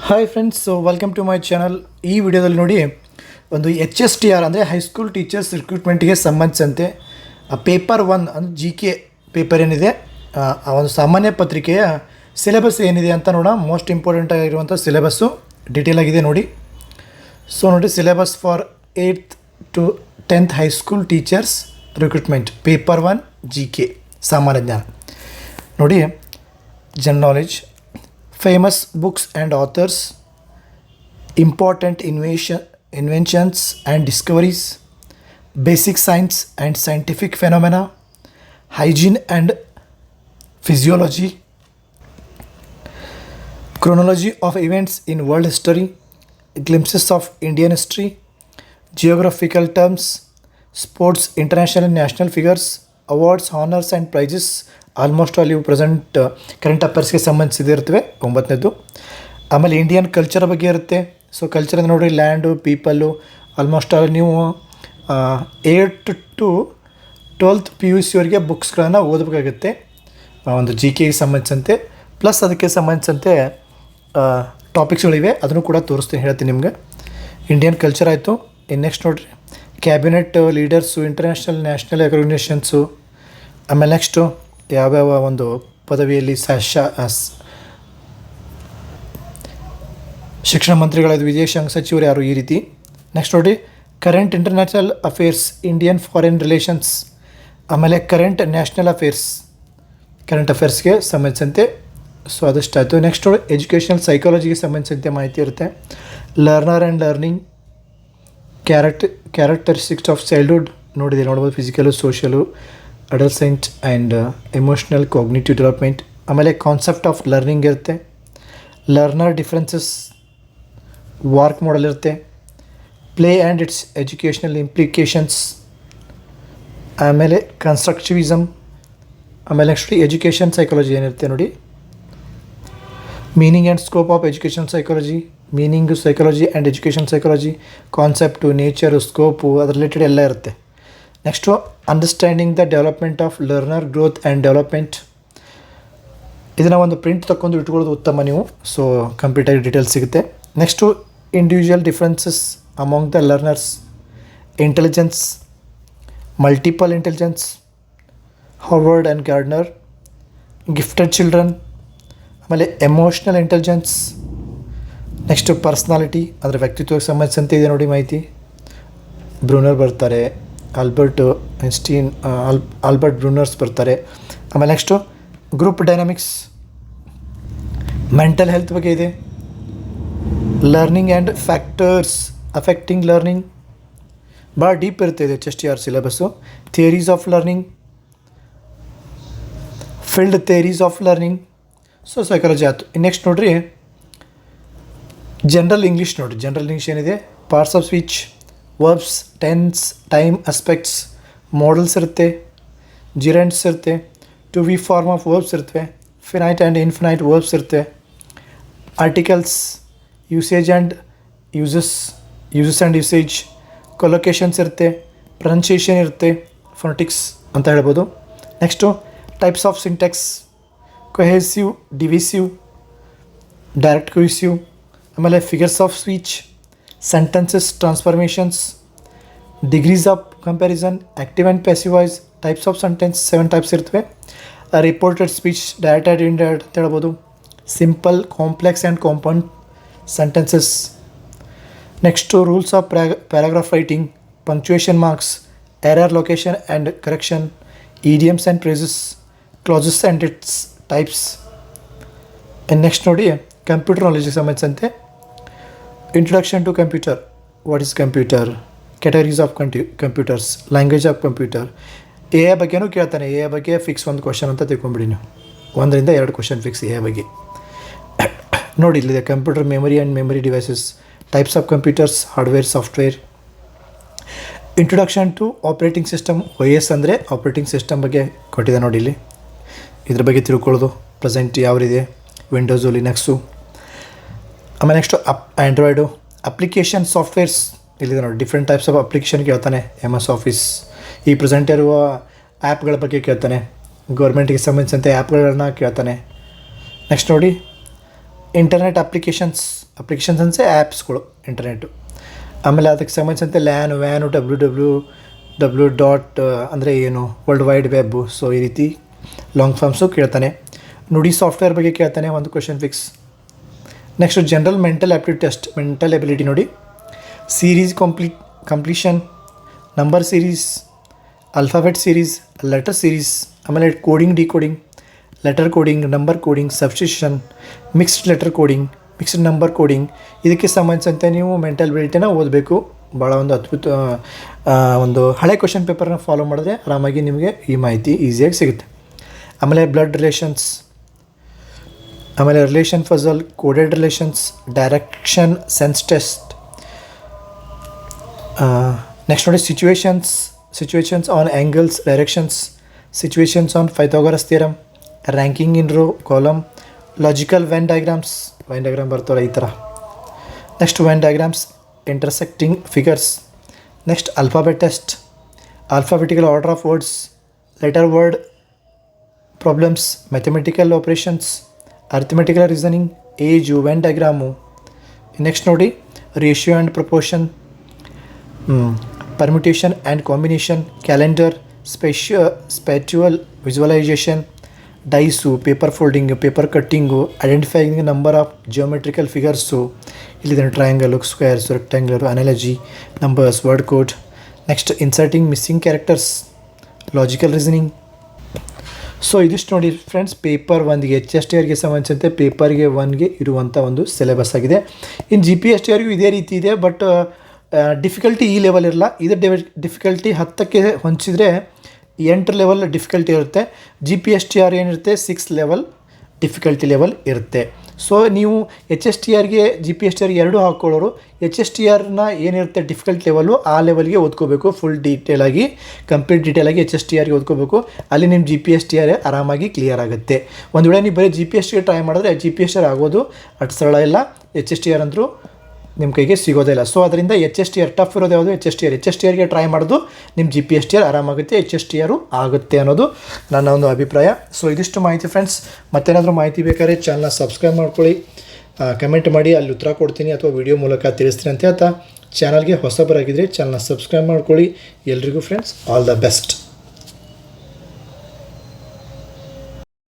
Hi friends, welcome to my channel. ಈ ವಿಡಿಯೋದಲ್ಲಿ ನೋಡಿ, ಒಂದು HSTR ಅಂದರೆ ಹೈಸ್ಕೂಲ್ ಟೀಚರ್ಸ್ ರಿಕ್ರೂಟ್ಮೆಂಟ್ಗೆ ಸಂಬಂಧಿಸಿದಂತೆ ಪೇಪರ್ 1 ಅಂದರೆ GK ಪೇಪರ್ ಏನಿದೆ, ಆ ಒಂದು ಸಾಮಾನ್ಯ ಪತ್ರಿಕೆಯ ಸಿಲೆಬಸ್ ಏನಿದೆ ಅಂತ ನೋಡೋಣ. ಮೋಸ್ಟ್ ಇಂಪಾರ್ಟೆಂಟ್ ಆಗಿರುವಂಥ ಸಿಲೆಬಸ್ಸು ಡೀಟೇಲ್ ಆಗಿದೆ ನೋಡಿ. ಸೊ ನೋಡಿ, syllabus for 8th to 10th high school teachers recruitment paper 1 GK ಸಾಮಾನ್ಯ ಜ್ಞಾನ ನೋಡಿ. General knowledge, famous books and authors, important inventions and discoveries, basic science and scientific phenomena, hygiene and physiology, chronology of events in world history, glimpses of Indian history, geographical terms, sports, international and national figures, awards, honors and prizes. Almost ಅಲ್ಲಿ present current ಅಫೇರ್ಸ್ಗೆ ಸಂಬಂಧಿಸಿದೆ ಇರ್ತವೆ 9ನೇದು. ಆಮೇಲೆ Indian culture ಬಗ್ಗೆ ಇರುತ್ತೆ. So culture ಅಂದರೆ ನೋಡಿರಿ, land, people, almost ಅಲ್ಲಿ ನೀವು 8th to 12th PUC ಅವರಿಗೆ ಬುಕ್ಸ್ಗಳನ್ನು ಓದಬೇಕಾಗುತ್ತೆ ಒಂದು GKಗೆ ಸಂಬಂಧಿಸಿದಂತೆ. ಪ್ಲಸ್ ಅದಕ್ಕೆ ಸಂಬಂಧಿಸಿದಂತೆ ಟಾಪಿಕ್ಸ್ಗಳಿವೆ, ಅದನ್ನು ಕೂಡ ತೋರಿಸ್ತೀನಿ, ಹೇಳ್ತೀನಿ ನಿಮಗೆ. ಇಂಡಿಯನ್ ಕಲ್ಚರ್ ಆಯಿತು. ಇನ್ನು ನೆಕ್ಸ್ಟ್ ನೋಡಿರಿ, ಕ್ಯಾಬಿನೆಟ್ ಲೀಡರ್ಸು, ಇಂಟರ್ನ್ಯಾಷನಲ್ ನ್ಯಾಷನಲ್ ರೆಕಗ್ನಿಷನ್ಸು. ಆಮೇಲೆ ನೆಕ್ಸ್ಟು ಯಾವ್ಯಾವ ಒಂದು ಪದವಿಯಲ್ಲಿ ಶಿಕ್ಷಣ ಮಂತ್ರಿಗಳಾದ ವಿದೇಶಾಂಗ ಸಚಿವರು ಯಾರು, ಈ ರೀತಿ. ನೆಕ್ಸ್ಟ್ ನೋಡಿ, current international affairs, Indian foreign relations. ಆಮೇಲೆ ಕರೆಂಟ್ ನ್ಯಾಷನಲ್ ಅಫೇರ್ಸ್, ಕರೆಂಟ್ ಅಫೇರ್ಸ್ಗೆ ಸಂಬಂಧಿಸಿದಂತೆ. ಸೊ ಅದಷ್ಟಾಯಿತು. ನೆಕ್ಸ್ಟ್ ನೋಡಿ, ಎಜುಕೇಷನಲ್ ಸೈಕಾಲಜಿಗೆ ಸಂಬಂಧಿಸಿದಂತೆ ಮಾಹಿತಿ ಇರುತ್ತೆ. Learner and learning, characteristics of childhood ನೋಡ್ಬೋದು, physical, social, adolescent and emotional cognitive development. ಆಮೇಲೆ ಕಾನ್ಸೆಪ್ಟ್ ಆಫ್ ಲರ್ನಿಂಗ್ ಇರುತ್ತೆ. ಲರ್ನರ್ ಡಿಫ್ರೆನ್ಸಸ್, ವರ್ಕ್ ಮಾಡಲ್ ಇರುತ್ತೆ. Play and its educational implications. ಆಮೇಲೆ ಕನ್ಸ್ಟ್ರಕ್ಟಿವಿಸಮ್. ಆಮೇಲೆ ನೆಕ್ಸ್ಟ್ ಎಜುಕೇಷನ್ ಸೈಕಾಲಜಿ ಏನಿರುತ್ತೆ ನೋಡಿ. Meaning and scope of education psychology, meaning psychology and education psychology, concept, nature, scope, ಅದ್ರ related ಎಲ್ಲ ಇರುತ್ತೆ. Next understanding the development of learner growth and development. ಇದನ್ನು ಒಂದು print ತಗೊಂಡು ಇಟ್ಕೊಳ್ಳೋದು ಉತ್ತಮ ನೀವು. ಸೊ ಕಂಪ್ಲೀಟಾಗಿ ಡೀಟೇಲ್ಸ್ ಸಿಗುತ್ತೆ. Next individual differences among the learners, intelligence, multiple intelligence, Harvard and Gardner, gifted children. ಆಮೇಲೆ ಎಮೋಷ್ನಲ್ ಇಂಟೆಲಿಜೆನ್ಸ್. ನೆಕ್ಸ್ಟು ಪರ್ಸ್ನಾಲಿಟಿ, ಅದರ ವ್ಯಕ್ತಿತ್ವಕ್ಕೆ ಸಂಬಂಧಿಸಿದಂತೆ ಇದೆ ನೋಡಿ ಮಾಹಿತಿ. ಬ್ರೂನರ್ ಬರ್ತಾರೆ, ಆಲ್ಬರ್ಟ್ ಐನ್ಸ್ಟೀನ್, ಆಲ್ಬರ್ಟ್ ಬ್ರೂನರ್ಸ್ ಬರ್ತಾರೆ. ಆಮೇಲೆ next group dynamics, mental health ಬಗ್ಗೆ ಇದೆ. Learning and factors affecting learning, ಭಾಳ ಡೀಪ್ ಇರುತ್ತೆ ಇದು HSTR syllabus. Theories of learning, field theories of learning. So psychology ಆಯಿತು. ನೆಕ್ಸ್ಟ್ ನೋಡಿರಿ, ಜನರಲ್ ಇಂಗ್ಲೀಷ್ ನೋಡಿ. ಜನರಲ್ ಇಂಗ್ಲೀಷ್ ಏನಿದೆ, parts of speech, verbs, tense, time aspects, modals ಇರುತ್ತೆ, ಜಿರೆಂಟ್ಸ್ ಇರುತ್ತೆ, to be form of verbs ಇರ್ತವೆ, finite and infinite verbs ಇರುತ್ತೆ, articles, usage and uses and usage, collocations ಇರುತ್ತೆ, pronunciation ಇರುತ್ತೆ, phonetics ಅಂತ ಹೇಳ್ಬೋದು. Next types of syntax, cohesive, divisive, direct cohesive. ಆಮೇಲೆ figures of speech, sentences transformations, degrees of comparison, active and passive voice, types of sentence 7 types ಇರ್ತವೆ. Reported speech, direct and indirect ಅಂತ ಹೇಳ್ಬೋದು. Simple, complex and compound sentences. Next rules of paragraph writing, punctuation marks, error location and correction, idioms and phrases, clauses and its types. Next ನೋಡಿ, computer ನಾಲೆಜ್ಗೆ ಸಂಬಂಧಿಸಿದಂತೆ introduction to computer, what is computer, categories of computers, language of computer. AI ಬಗ್ಗೆನೂ ಕೇಳ್ತಾನೆ. AI ಬಗ್ಗೆ fix ಒಂದು question ಅಂತ ತಿಳ್ಕೊಂಬಿಡಿ ನೀವು. 1 to 2 question fix AI ಬಗ್ಗೆ ನೋಡಿ. ಇಲ್ಲಿದೆ computer memory and memory devices, types of computers, hardware, software. Introduction to operating system, OS ಅಂದರೆ ಆಪ್ರೇಟಿಂಗ್ ಸಿಸ್ಟಮ್ ಬಗ್ಗೆ ಕೊಟ್ಟಿದೆ ನೋಡಿ. ಇಲ್ಲಿ ಇದ್ರ ಬಗ್ಗೆ ತಿಳ್ಕೊಳ್ಳೋದು, ಪ್ರೆಸೆಂಟ್ ಯಾವ್ದಿದೆ, ವಿಂಡೋಸು, ಲಿನಕ್ಸು. ಆಮೇಲೆ ನೆಕ್ಸ್ಟು ಆ್ಯಂಡ್ರಾಯ್ಡು, ಅಪ್ಲಿಕೇಶನ್ ಸಾಫ್ಟ್ವೇರ್ಸ್ ಇಲ್ಲಿದೆ ನೋಡಿ. ಡಿಫ್ರೆಂಟ್ ಟೈಪ್ಸ್ ಆಫ್ ಅಪ್ಲಿಕೇಶನ್ ಕೇಳ್ತಾನೆ. MS ಆಫೀಸ್, ಈ ಪ್ರೆಸೆಂಟ್ ಇರುವ ಆ್ಯಪ್ಗಳ ಬಗ್ಗೆ ಕೇಳ್ತಾನೆ. ಗೌರ್ಮೆಂಟಿಗೆ ಸಂಬಂಧಿಸಿದಂತೆ ಆ್ಯಪ್ಗಳನ್ನ ಕೇಳ್ತಾನೆ. ನೆಕ್ಸ್ಟ್ ನೋಡಿ, ಇಂಟರ್ನೆಟ್ ಅಪ್ಲಿಕೇಶನ್ಸ್ ಅಂದರೆ ಆ್ಯಪ್ಸ್ಗಳು ಇಂಟರ್ನೆಟ್ಟು. ಆಮೇಲೆ ಅದಕ್ಕೆ ಸಂಬಂಧಿಸಿದಂತೆ ವ್ಯಾನು www. ಅಂದರೆ ಏನು, ವರ್ಲ್ಡ್ ವೈಡ್ ವೆಬ್ಬು. ಸೊ ಈ ರೀತಿ ಲಾಂಗ್ ಫಾರ್ಮ್ಸು ಕೇಳ್ತಾನೆ. ನುಡಿ ಸಾಫ್ಟ್ವೇರ್ ಬಗ್ಗೆ ಕೇಳ್ತಾನೆ, ಒಂದು question fix. Next general mental aptitude test, mental ability ನೋಡಿ. Series completion, number series, alphabet series, letter series, ಆಮೇಲೆ coding decoding, letter coding, number coding, substitution, mixed letter coding, mixed number coding. ಇದಕ್ಕೆ ಸಂಬಂಧಿಸಿದಂತೆ ನೀವು mental ಎಬಿಲಿಟಿನ ಓದಬೇಕು. ಭಾಳ ಒಂದು ಅದ್ಭುತ ಒಂದು ಹಳೆ ಕ್ವೆಶನ್ ಪೇಪರ್ನ ಫಾಲೋ ಮಾಡಿದ್ರೆ ಆರಾಮಾಗಿ ನಿಮಗೆ ಈ ಮಾಹಿತಿ ಈಸಿಯಾಗಿ ಸಿಗುತ್ತೆ. ಆಮೇಲೆ ಬ್ಲಡ್ ರಿಲೇಷನ್ಸ್, ಆಮೇಲೆ relation puzzle, coded relations, direction sense test. Next ನೋಡಿ situations on angles, directions, situations on Pythagoras theorem, ranking in row column, logical Venn diagrams ಬರ್ತಾವೆ ಈ ಥರ. Next Venn diagrams, intersecting figures. Next alphabet test, alphabetical order of words, letter word problems, mathematical operations, arithmetical reasoning, age, Venn diagram. Next ನೋಡಿ ratio and proportion, permutation and combination, calendar, spatial visualization, dice, paper folding, paper cutting, identifying number of geometrical figures, ಇಲ್ಲಿದೆ triangle, squares, rectangular, analogy, numbers, word code. Next inserting missing characters, logical reasoning. So ಇದಿಷ್ಟು ನೋಡಿ friends, paper 1ಗೆ HSTRಗೆ ಸಂಬಂಧಿಸಿದಂತೆ ಪೇಪರ್ಗೆ 1ಗೆ ಇರುವಂಥ ಒಂದು syllabus ಆಗಿದೆ. ಇನ್ನು GPSTRಗೂ ಇದೇ ರೀತಿ ಇದೆ, ಬಟ್ ಡಿಫಿಕಲ್ಟಿ ಈ ಲೆವೆಲ್ ಇರಲ್ಲ. ಇದು ಡಿಫಿಕಲ್ಟಿ 10ಕ್ಕೆ ಹೊಂಚಿದ್ರೆ 8 ಲೆವೆಲ್ ಡಿಫಿಕಲ್ಟಿ ಇರುತ್ತೆ. GPSTR ಏನಿರುತ್ತೆ 6 ಲೆವೆಲ್ ಡಿಫಿಕಲ್ಟಿ ಲೆವೆಲ್ ಇರುತ್ತೆ. ಸೊ ನೀವು HSTRಗೆ GPSTRಗೆ ಎರಡೂ ಹಾಕ್ಕೊಳ್ಳೋರು HSTRನ ಏನಿರುತ್ತೆ ಡಿಫಿಕಲ್ಟ್ ಲೆವೆಲು ಆ ಲೆವೆಲ್ಗೆ ಓದ್ಕೋಬೇಕು. Full ಡೀಟೇಲಾಗಿ complete ಡೀಟೇಲಾಗಿ HSTRಗೆ ಓದ್ಕೋಬೇಕು. ಅಲ್ಲಿ ನಿಮ್ಮ GPSTR ಆರಾಮಾಗಿ ಕ್ಲಿಯರ್ ಆಗುತ್ತೆ. ಒಂದು ವೇಳೆ ನೀವು ಬರೀ GPSTR ಟ್ರೈ ಮಾಡಿದ್ರೆ GPSTR ಆಗೋದು ಅಷ್ಟು ಸರಳ ಇಲ್ಲ. HSTR ಅಂದರೂ ನಿಮ್ಮ ಕೈಗೆ ಸಿಗೋದಿಲ್ಲ. ಸೊ ಅದರಿಂದ HSTR ಟಫ್ ಇರೋದು ಯಾವುದು HSTRಗೆ ಟ್ರೈ ಮಾಡೋದು ನಿಮ್ಮ GPSTR ಆರಾಮಾಗುತ್ತೆ, HSTR ಆಗುತ್ತೆ ಅನ್ನೋದು ನನ್ನ ಒಂದು ಅಭಿಪ್ರಾಯ. ಸೊ ಇದಿಷ್ಟು ಮಾಹಿತಿ ಫ್ರೆಂಡ್ಸ್. ಮತ್ತೇನಾದರೂ ಮಾಹಿತಿ ಬೇಕಾದ್ರೆ ಚಾನಲ್ನ ಸಬ್ಸ್ಕ್ರೈಬ್ ಮಾಡ್ಕೊಳ್ಳಿ, ಕಮೆಂಟ್ ಮಾಡಿ, ಅಲ್ಲಿ ಉತ್ತರ ಕೊಡ್ತೀನಿ ಅಥವಾ ವಿಡಿಯೋ ಮೂಲಕ ತಿಳಿಸ್ತೀನಿ ಅಂತ ಹೇಳ್ತಾ, ಚಾನಲ್ಗೆ ಹೊಸಬರಾಗಿದ್ದರೆ ಚಾನಲ್ನ ಸಬ್ಸ್ಕ್ರೈಬ್ ಮಾಡ್ಕೊಳ್ಳಿ. ಎಲ್ರಿಗೂ ಫ್ರೆಂಡ್ಸ್ ಆಲ್ ದ ಬೆಸ್ಟ್.